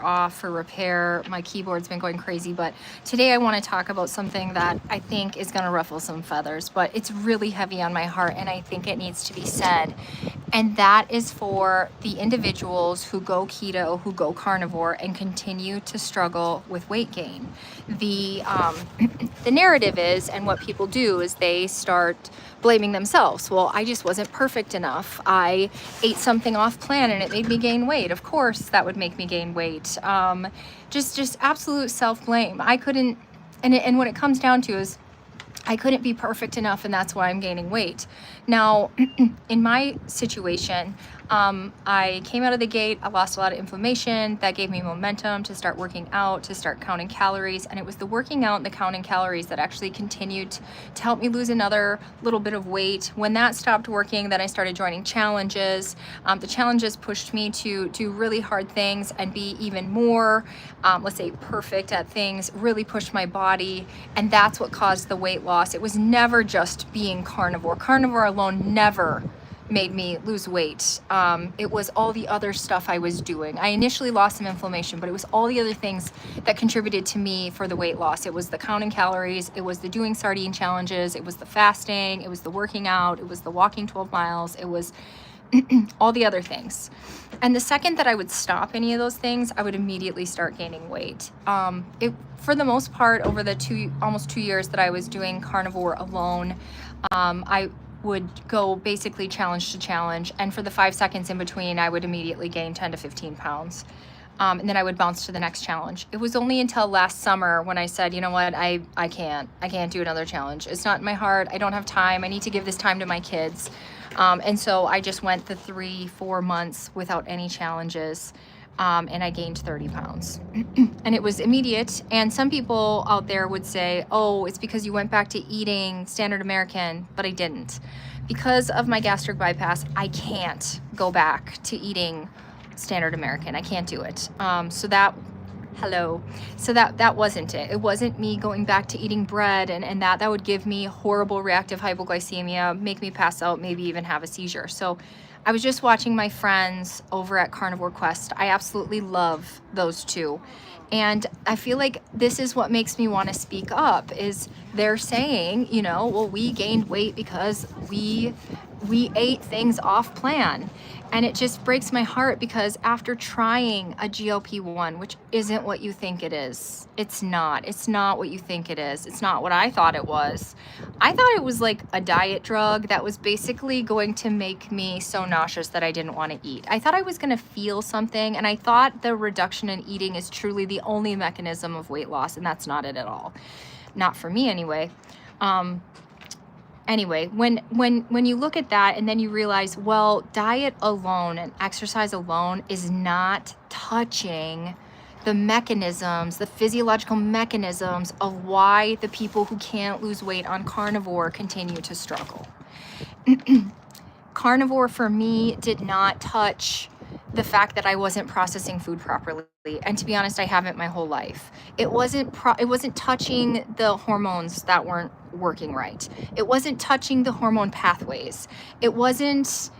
off for repair. My keyboard's been going crazy, but today I want to talk about something that I think is going to ruffle some feathers, but it's really heavy on my heart and I think it needs to be said. And that is for the individuals who go keto, who go carnivore, and continue to struggle with weight gain. The narrative is, and what people do is they start blaming themselves. Well, I just wasn't perfect enough. I ate something off plan and it made me gain weight. Of course, that would make me gain weight. Just absolute self-blame. I couldn't, and what it comes down to is I couldn't be perfect enough, and that's why I'm gaining weight. Now, in my situation, I came out of the gate, I lost a lot of inflammation. That gave me momentum to start working out, to start counting calories. And it was the working out and the counting calories that actually continued to help me lose another little bit of weight. When that stopped working, then I started joining challenges. The challenges pushed me to do really hard things and be even more, let's say, perfect at things, really pushed my body. And that's what caused the weight loss. It was never just being carnivore. Carnivore alone never made me lose weight. It was all the other stuff I was doing. I initially lost some inflammation, but it was all the other things that contributed to me for the weight loss. It was the counting calories, it was the doing sardine challenges, it was the fasting, it was the working out, it was the walking 12 miles, it was all the other things. And the second that I would stop any of those things, I would immediately start gaining weight. For the most part, over the almost 2 years that I was doing carnivore alone, I would go basically challenge to challenge, and for the 5 seconds in between I would immediately gain 10 to 15 pounds, and then I would bounce to the next challenge. It was only until last summer when I said, you know what, I can't do another challenge. It's not in my heart. I don't have time. I need to give this time to my kids, and so I just went the 3-4 months without any challenges. And I gained 30 pounds and it was immediate. And some people out there would say, oh, it's because you went back to eating standard American, but I didn't. Because of my gastric bypass, I can't go back to eating standard American. I can't do it. So that wasn't it. It wasn't me going back to eating bread and that would give me horrible reactive hypoglycemia, make me pass out, maybe even have a seizure. So I was just watching my friends over at Carnivore Quest. I absolutely love those two. And I feel like this is what makes me want to speak up, is they're saying, you know, well, we gained weight because we ate things off plan. And it just breaks my heart because after trying a GLP-1, which isn't what you think it is, it's not what you think it is. It's not what I thought it was. I thought it was like a diet drug that was basically going to make me so nauseous that I didn't want to eat. I thought I was going to feel something, and I thought the reduction in eating is truly the only mechanism of weight loss, and that's not it at all. Not for me anyway. Anyway, when you look at that and then you realize, well, diet alone and exercise alone is not touching the mechanisms, the physiological mechanisms of why the people who can't lose weight on carnivore continue to struggle. Carnivore for me did not touch the fact that I wasn't processing food properly. And to be honest, I haven't my whole life. It wasn't touching the hormones that weren't working right. It wasn't touching the hormone pathways. It wasn't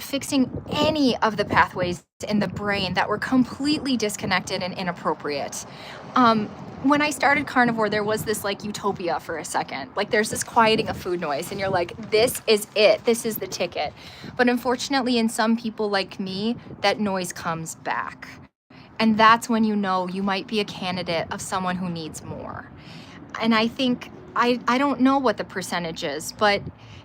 fixing any of the pathways in the brain that were completely disconnected and inappropriate. When I started carnivore, there was this like utopia for a second. Like there's this quieting of food noise and you're like, this is it. This is the ticket. But unfortunately, in some people like me, that noise comes back. And that's when you know you might be a candidate of someone who needs more. And I think, I don't know what the percentage is, but,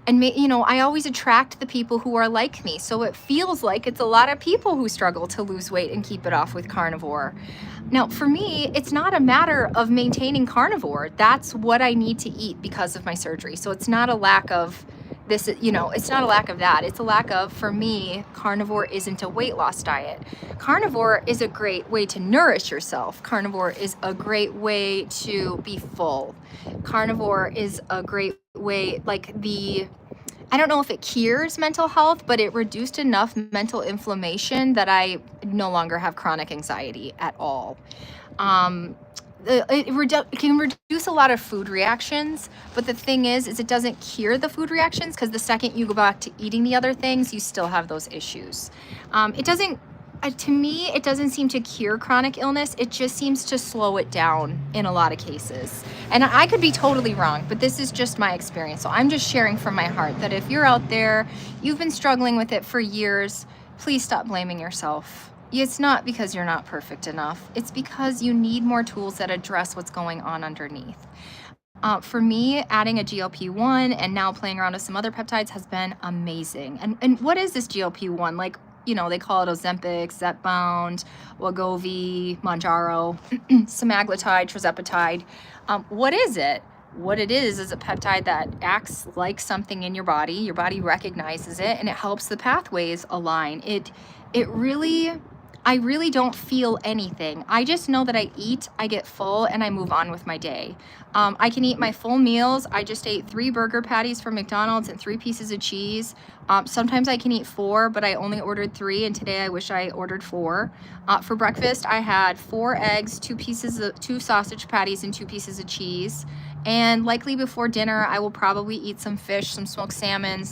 you know, I always attract the people who are like me. So it feels like it's a lot of people who struggle to lose weight and keep it off with carnivore. Now, for me, it's not a matter of maintaining carnivore. That's what I need to eat because of my surgery. So it's not a lack of this, you know, it's not a lack of that. It's a lack of, for me, carnivore isn't a weight loss diet. Carnivore is a great way to nourish yourself. Carnivore is a great way to be full. Carnivore is a great way, I don't know if it cures mental health, but it reduced enough mental inflammation that I no longer have chronic anxiety at all. It can reduce a lot of food reactions, but the thing is it doesn't cure the food reactions, because the second you go back to eating the other things, you still have those issues. It doesn't to me, it doesn't seem to cure chronic illness. It just seems to slow it down in a lot of cases. And I could be totally wrong, but this is just my experience. So I'm just sharing from my heart that if you're out there, you've been struggling with it for years, please stop blaming yourself. It's not because you're not perfect enough. It's because you need more tools that address what's going on underneath. For me, adding a GLP-1 and now playing around with some other peptides has been amazing. And what is this GLP-1? Like, you know, they call it Ozempic, Zepbound, Wegovy, Mounjaro, semaglutide, tirzepatide. What is it? What it is a peptide that acts like something in your body recognizes it, and it helps the pathways align. I really don't feel anything. I just know that I eat, I get full, and I move on with my day. I can eat my full meals. I just ate 3 burger patties from McDonald's and 3 pieces of cheese. Sometimes I can eat 4, but I only ordered 3, and today I wish I ordered 4. For breakfast, I had 4 eggs, 2 sausage patties, and 2 pieces of cheese. And likely before dinner, I will probably eat some fish, some smoked salmon,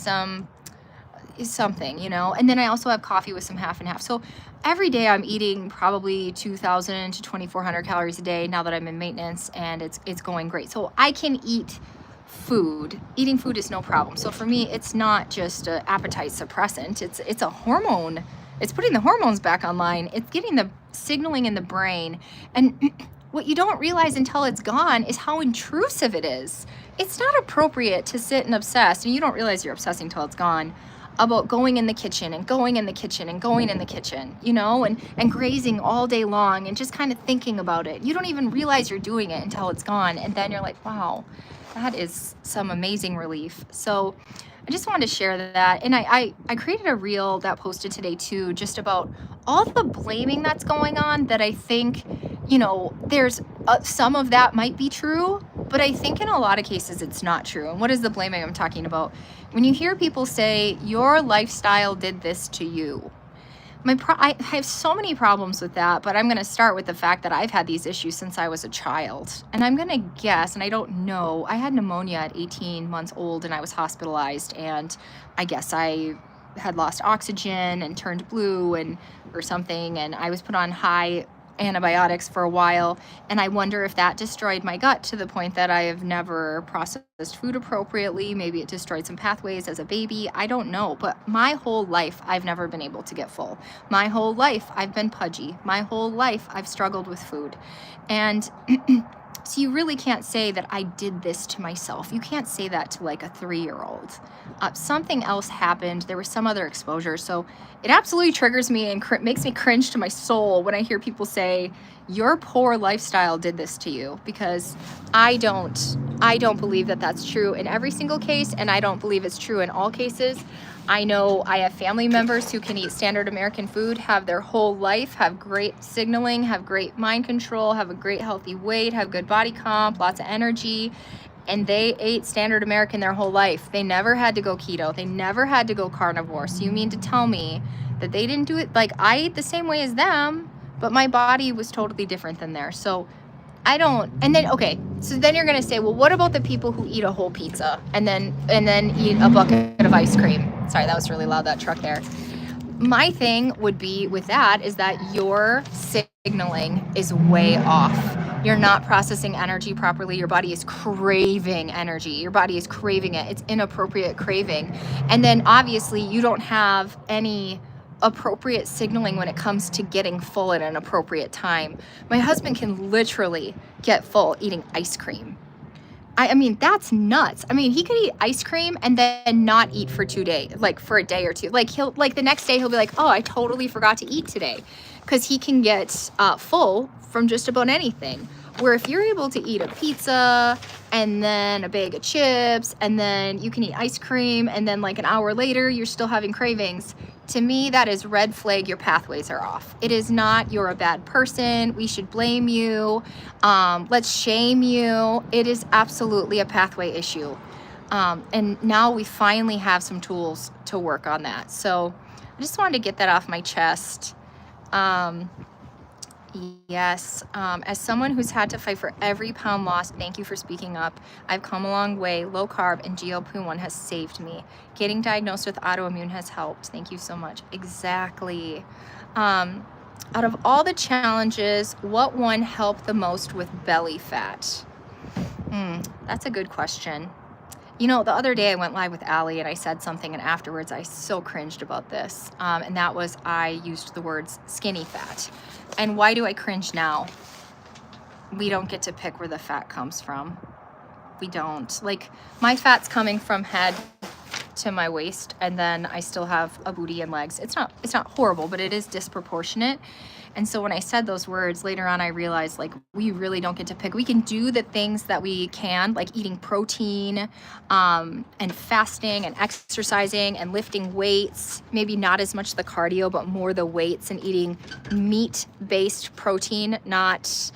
something, you know. And then I also have coffee with some half and half. So every day I'm eating probably 2,000 to 2,400 calories a day now that I'm in maintenance, and it's going great. So I can eat food. Eating food is no problem. So for me, it's not just an appetite suppressant. It's a hormone. It's putting the hormones back online. It's getting the signaling in the brain. And what you don't realize until it's gone is how intrusive it is. It's not appropriate to sit and obsess, and you don't realize you're obsessing till it's gone, about going in the kitchen and going in the kitchen and going in the kitchen, you know, and grazing all day long and just kind of thinking about it. You don't even realize you're doing it until it's gone. And then you're like, wow, that is some amazing relief. So I just wanted to share that. And I created a reel that posted today too, just about all the blaming that's going on, that I think, you know, there's some of that might be true, but I think in a lot of cases it's not true. And what is the blaming I'm talking about? When you hear people say, your lifestyle did this to you. I have so many problems with that, but I'm going to start with the fact that I've had these issues since I was a child. And I'm going to guess, and I don't know, I had pneumonia at 18 months old and I was hospitalized, and I guess I had lost oxygen and turned blue or something, and I was put on high antibiotics for a while, and I wonder if that destroyed my gut to the point that I have never processed food appropriately. Maybe it destroyed some pathways as a baby. I don't know, but my whole life I've never been able to get full. My whole life I've been pudgy. My whole life I've struggled with food. And so you really can't say that I did this to myself. You can't say that to like a 3-year-old. Something else happened. There was some other exposure. So it absolutely triggers me and makes me cringe to my soul when I hear people say, your poor lifestyle did this to you, because I don't believe that that's true in every single case, and I don't believe it's true in all cases. I know I have family members who can eat standard American food, have their whole life, have great signaling, have great mind control, have a great healthy weight, have good body comp, lots of energy, and they ate standard American their whole life. They never had to go keto. They never had to go carnivore. So you mean to tell me that they didn't do it? Like, I ate the same way as them, but my body was totally different than theirs. So I don't. And then, okay, so then you're gonna say, well, what about the people who eat a whole pizza and then eat a bucket of ice cream? Sorry, that was really loud, that truck there. My thing would be with that is that your signaling is way off. You're not processing energy properly. Your body is craving energy. Your body is craving it. It's inappropriate craving. And then obviously you don't have any appropriate signaling when it comes to getting full at an appropriate time. My husband can literally get full eating ice cream. I mean, that's nuts. I mean, he could eat ice cream and then not eat for 2 days, like for a day or two. Like the next day he'll be like, oh, I totally forgot to eat today, because he can get full from just about anything. Where if you're able to eat a pizza and then a bag of chips and then you can eat ice cream and then like an hour later you're still having cravings, to me that is red flag. Your pathways are off. It is not you're a bad person, we should blame you, let's shame you. It is absolutely a pathway issue. And now we finally have some tools to work on that. So I just wanted to get that off my chest. Yes. As someone who's had to fight for every pound lost, thank you for speaking up. I've come a long way. Low carb and GLP-1 has saved me. Getting diagnosed with autoimmune has helped. Thank you so much. Exactly. Out of all the challenges, what one helped the most with belly fat? That's a good question. You know, the other day I went live with Allie and I said something, and afterwards I so cringed about this. And that was, I used the words skinny fat. And why do I cringe now? We don't get to pick where the fat comes from. We don't. Like, my fat's coming from head to my waist, and then I still have a booty and legs. It's not horrible, but it is disproportionate. And so when I said those words, later on I realized, like, we really don't get to pick. We can do the things that we can, like eating protein, and fasting and exercising and lifting weights. Maybe not as much the cardio, but more the weights, and eating meat-based protein, not,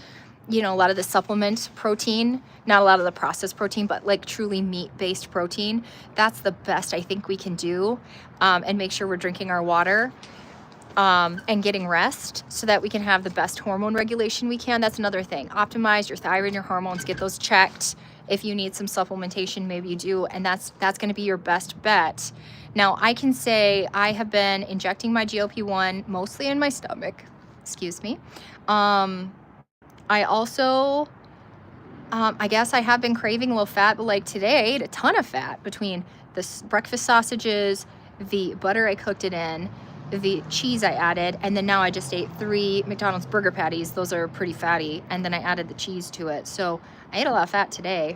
you know, a lot of the supplement protein, not a lot of the processed protein, but like truly meat-based protein. That's the best I think we can do, and make sure we're drinking our water, and getting rest so that we can have the best hormone regulation we can. That's another thing. Optimize your thyroid and your hormones, get those checked. If you need some supplementation, maybe you do, and that's going to be your best bet. Now, I can say I have been injecting my GLP-1 mostly in my stomach. Excuse me. I also, I guess I have been craving low fat, but like today I ate a ton of fat between the breakfast sausages, the butter I cooked it in, the cheese I added, and then now I just ate 3 McDonald's burger patties. Those are pretty fatty, and then I added the cheese to it. So I ate a lot of fat today.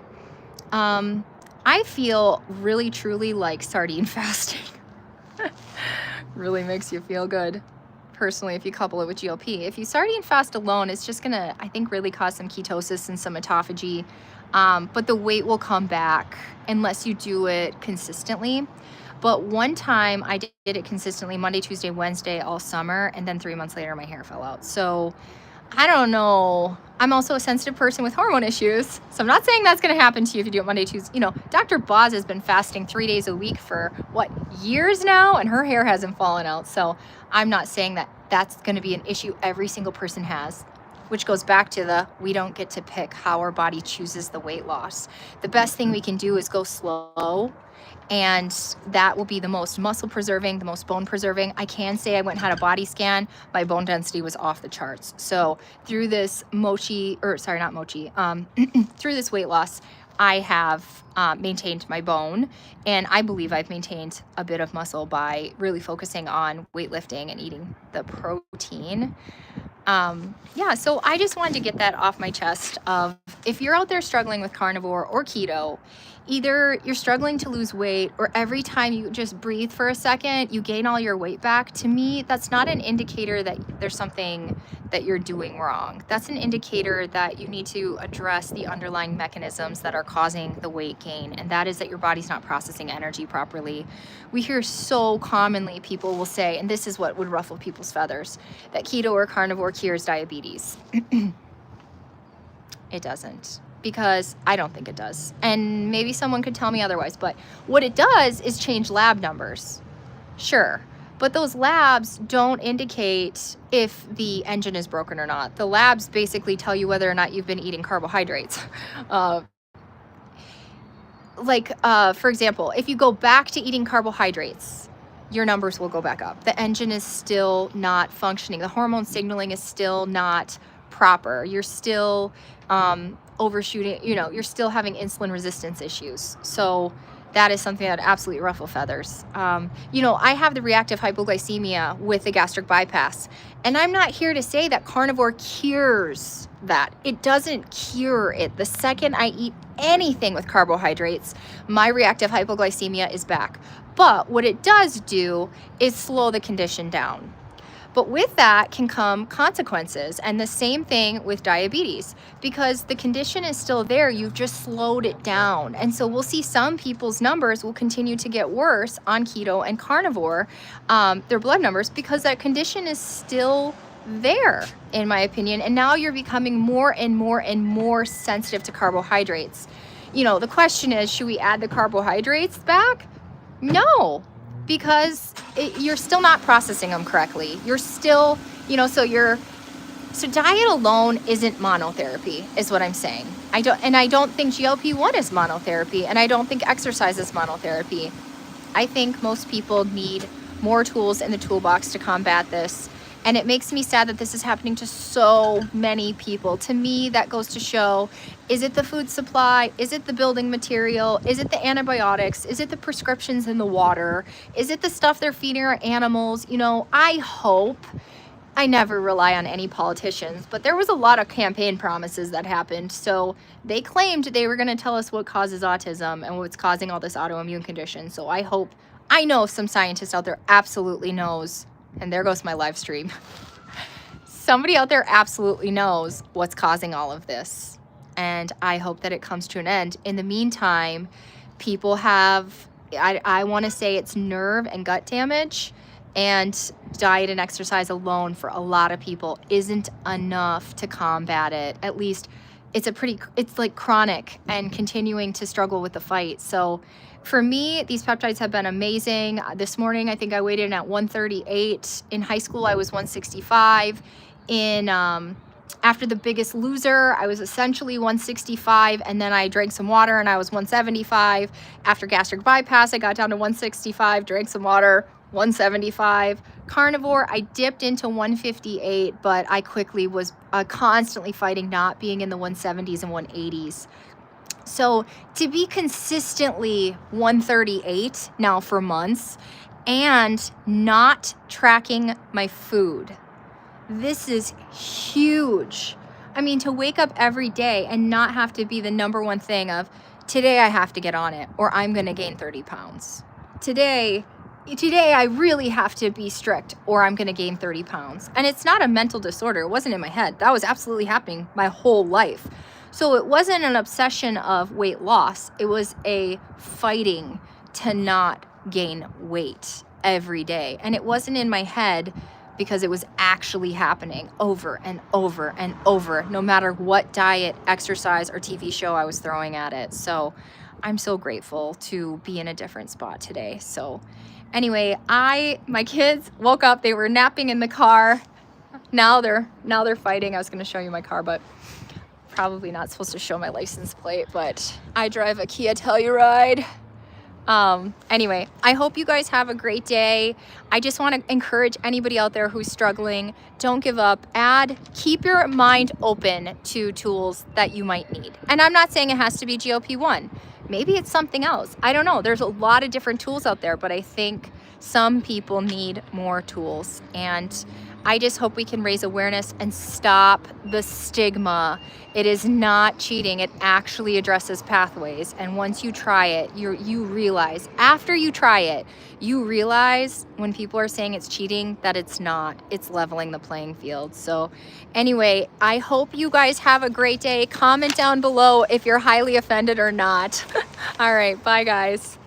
I feel really truly like sardine fasting. Really makes you feel good. Personally, if you couple it with GLP. If you sardine fast alone, it's just gonna, I think, really cause some ketosis and some autophagy, but the weight will come back unless you do it consistently. But one time I did it consistently, Monday, Tuesday, Wednesday, all summer, and then 3 months later my hair fell out. So I don't know. I'm also a sensitive person with hormone issues, so I'm not saying that's going to happen to you if you do it Monday, Tuesday. You know, Dr. Boz has been fasting 3 days a week for, what, years now, and her hair hasn't fallen out. So I'm not saying that that's going to be an issue every single person has, which goes back to the, we don't get to pick how our body chooses the weight loss. The best thing we can do is go slow, and that will be the most muscle preserving, the most bone preserving. I can say I went and had a body scan. My bone density was off the charts. So through this through this weight loss, I have maintained my bone, and I believe I've maintained a bit of muscle by really focusing on weightlifting and eating the protein. Yeah, so I just wanted to get that off my chest of, if you're out there struggling with carnivore or keto, either you're struggling to lose weight, or every time you just breathe for a second, you gain all your weight back. To me, that's not an indicator that there's something that you're doing wrong. That's an indicator that you need to address the underlying mechanisms that are causing the weight gain, and that is that your body's not processing energy properly. We hear so commonly, people will say, and this is what would ruffle people's feathers, that keto or carnivore cures diabetes. It doesn't, because I don't think it does. And maybe someone could tell me otherwise, but what it does is change lab numbers. Sure, but those labs don't indicate if the engine is broken or not. The labs basically tell you whether or not you've been eating carbohydrates. For example, if you go back to eating carbohydrates, your numbers will go back up. The engine is still not functioning. The hormone signaling is still not proper. You're still overshooting, you're still having insulin resistance issues. So that is something that absolutely ruffle feathers. I have the reactive hypoglycemia with the gastric bypass, and I'm not here to say that carnivore cures that. It doesn't cure it. The second I eat anything with carbohydrates, my reactive hypoglycemia is back. But what it does do is slow the condition down. But with that can come consequences, and the same thing with diabetes, because the condition is still there, you've just slowed it down. And so we'll see some people's numbers will continue to get worse on keto and carnivore, their blood numbers, because that condition is still there, in my opinion. And now you're becoming more and more and more sensitive to carbohydrates. The question is, should we add the carbohydrates back? No, because you're still not processing them correctly. You're still, so So diet alone isn't monotherapy, is what I'm saying. I don't think GLP-1 is monotherapy, and I don't think exercise is monotherapy. I think most people need more tools in the toolbox to combat this. And it makes me sad that this is happening to so many people. To me, that goes to show, is it the food supply? Is it the building material? Is it the antibiotics? Is it the prescriptions in the water? Is it the stuff they're feeding our animals? You know, I hope, I never rely on any politicians, but there was a lot of campaign promises that happened. So they claimed they were going to tell us what causes autism and what's causing all this autoimmune condition. So I hope, I know some scientist out there absolutely knows, and there goes my live stream. Somebody out there absolutely knows what's causing all of this. And I hope that it comes to an end. In the meantime, people have, I want to say it's nerve and gut damage, and diet and exercise alone for a lot of people isn't enough to combat it. At least it's like chronic and continuing to struggle with the fight. So for me, these peptides have been amazing. This morning, I think I weighed in at 138. In high school, I was 165. After The Biggest Loser, I was essentially 165, and then I drank some water and I was 175. After gastric bypass, I got down to 165, drank some water, 175. Carnivore, I dipped into 158, but I quickly was constantly fighting not being in the 170s and 180s. So to be consistently 138 now for months and not tracking my food, this is huge. I mean, to wake up every day and not have to be the number one thing of, today I have to get on it or I'm gonna gain 30 pounds. Today I really have to be strict or I'm gonna gain 30 pounds. And it's not a mental disorder. It wasn't in my head. That was absolutely happening my whole life. So it wasn't an obsession of weight loss. It was a fighting to not gain weight every day. And it wasn't in my head because it was actually happening over and over and over, no matter what diet, exercise, or TV show I was throwing at it. So I'm so grateful to be in a different spot today. So anyway, my kids woke up, they were napping in the car. Now they're fighting. I was gonna show you my car, but probably not supposed to show my license plate, but I drive a Kia Telluride. Anyway, I hope you guys have a great day. I just want to encourage anybody out there who's struggling, don't give up. Keep your mind open to tools that you might need. And I'm not saying it has to be GLP-1. Maybe it's something else. I don't know. There's a lot of different tools out there, but I think some people need more tools. And I just hope we can raise awareness and stop the stigma. It is not cheating. It actually addresses pathways. And once you try it, you realize, after you try it, you realize when people are saying it's cheating that it's not. It's leveling the playing field. So anyway, I hope you guys have a great day. Comment down below if you're highly offended or not. All right, bye guys.